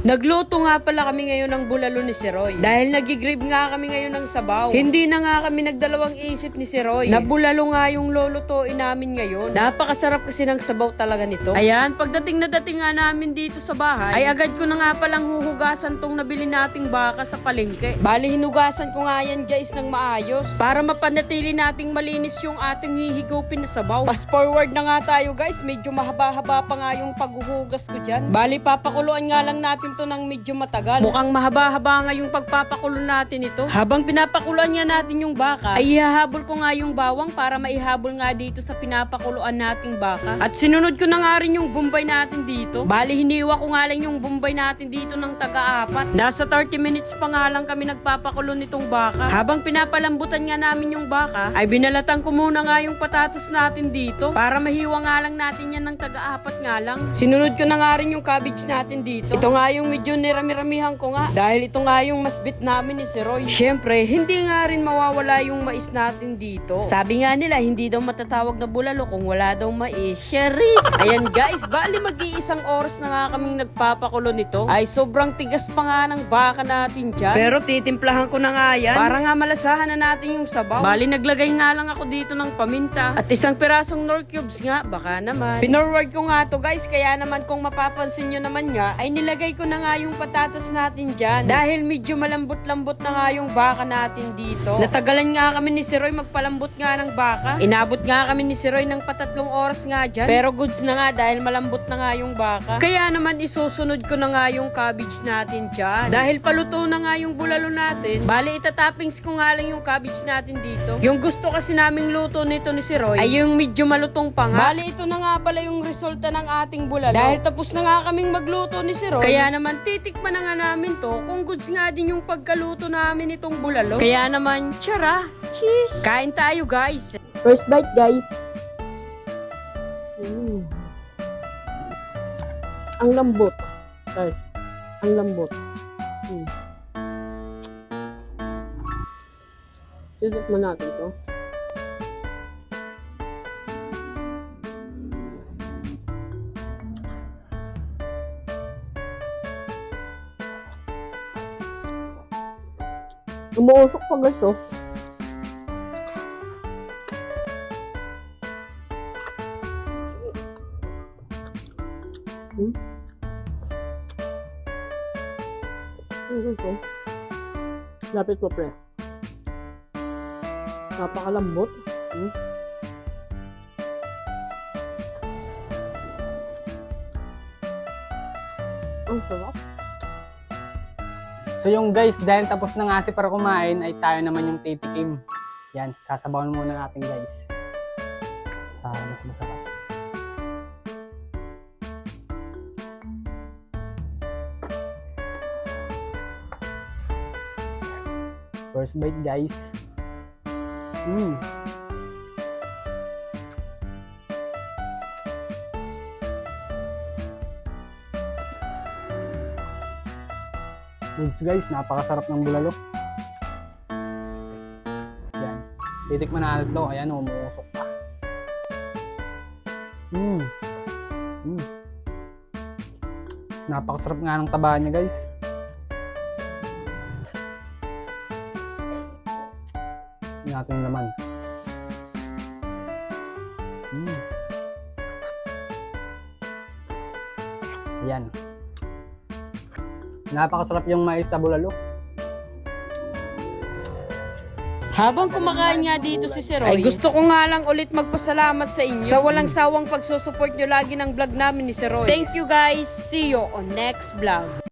Nagluto nga pala kami ngayon ng bulalo ni si Roy. Dahil nagigrib nga kami ngayon ng sabaw. Hindi na nga kami nagdalawang isip ni si Roy. Na bulalo nga yung lulutuin namin ngayon. Napakasarap kasi ng sabaw talaga nito. Ayan, pagdating na dating nga namin dito sa bahay, ay agad ko na nga palang huhugasan tong nabili nating baka sa palengke. Bali, hinugasan ko nga yan guys ng maayos. Para mapanatili nating malinis yung ating hihigupin na sabaw. Fast forward na nga tayo guys. Medyo mahaba-haba pa nga yung paghuhugas ko dyan. Bali, papakuluan nga lang natin to ng medyo matagal. Mukhang mahaba-haba nga yung pagpapakulo natin ito. Habang pinapakuluan nga natin yung baka, ay ihahabol ko nga yung bawang para maihabol nga dito sa pinapakuluan nating baka. At sinunod ko na nga rin yung bumbay natin dito. Bali, hiniwa ko nga lang yung bumbay natin dito ng taga-apat. Nasa 30 minutes pa nga lang kami nagpapakulo nitong baka. Habang pinapalambutan nga namin yung baka, ay binalatan ko muna nga yung patatas natin dito para mahiwa nga lang natin yan ng taga-apat nga lang. Sinunod ko na nga rin yung cabbage natin dito. Ito nga yung medyo nirami-ramihan ko nga dahil ito nga yung mas bit namin ni si Roy. Syempre, hindi nga rin mawawala yung mais natin dito. Sabi nga nila, hindi daw matatawag na bulalo kung wala daw mais. Charis! Ayan guys, bali mag-iisang oras na nga kaming nagpapakulo nito. Ay sobrang tigas pa nga ng baka natin dyan. Pero titimplahan ko na nga yan para nga malasahan na natin yung sabaw. Bali naglagay nga lang ako dito ng paminta at isang pirasong nor cubes nga, baka naman. Pinorward ko nga to guys, kaya naman kung mapapansin nyo naman nga, ay nilagay ko na nga yung patatas natin dyan. Dahil medyo malambot-lambot na nga yung baka natin dito. Natagalan nga kami ni si Roy magpalambot nga ng baka. Inabot nga kami ni si Roy ng 3 oras nga dyan. Pero goods na nga dahil malambot na nga yung baka. Kaya naman isusunod ko na nga yung cabbage natin dyan. Dahil paluto na nga yung bulalo natin, bali itatoppings ko nga lang yung cabbage natin dito. Yung gusto kasi naming luto nito ni si Roy ay yung medyo malutong pa nga. Bali ito na nga pala yung resulta ng ating bulalo. Dahil tapos na nga kaming magluto ni si Roy, kaya naman titikman na nga namin to kung goods nga din yung pagkaluto namin itong bulalo. Kaya naman, tara, cheese! Kain tayo guys! First bite guys! Ang lambot. Guys, ang lambot. Titikman natin to. Umuusok pa guys oh. Guys oh. Lapit ko pre. Napakalambot. Ang sarap. So yung guys, dahil tapos na nga si para kumain, ay tayo naman yung titikim. Yan, sasabawan muna natin guys. Para mas masarap. First bite guys. Goods guys, napakasarap ng bulalo. Yan. Titikman na natin ito. Ayan, umuusok pa. Napakasarap nga ng taba niya guys. Yan natin yung laman. Ayan. Napakasarap yung mais sa bulalo. Habang kumakain nga dito si Sir Roy, ay gusto ko nga lang ulit magpasalamat sa inyo sa walang sawang pagsusupport nyo lagi ng vlog namin ni Sir Roy. Thank you guys. See you on next vlog.